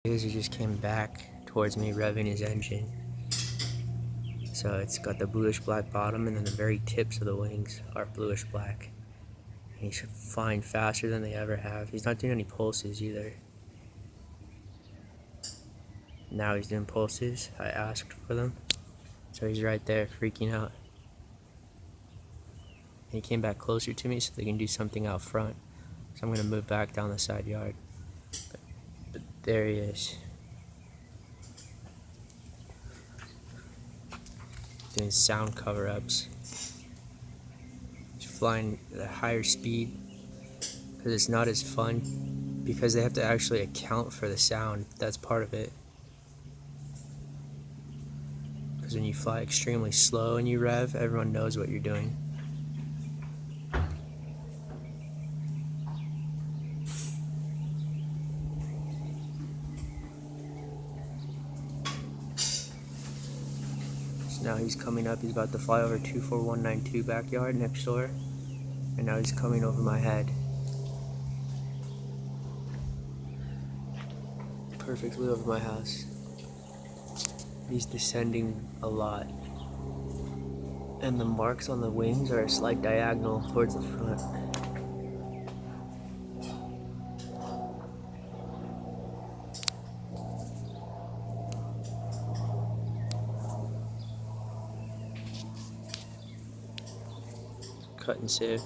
He just came back towards me, revving his engine. So it's got the bluish black bottom, and then the very tips of the wings are bluish black. And he's flying faster than they ever have. He's not doing any pulses either. Now he's doing pulses. I asked for them. So he's right there freaking out. And he came back closer to me so they can do something out front. So I'm going to move back down the side yard. But there he is. Doing sound cover-ups. He's flying at a higher speed because it's not as fun, because they have to actually account for the sound. That's part of it. Because when you fly extremely slow and you rev, everyone knows what you're doing. So now he's coming up. He's about to fly over 24192 backyard next door. And now he's coming over my head. Perfectly over my house. He's descending a lot. And the marks on the wings are a slight diagonal towards the front. Cut and sieve.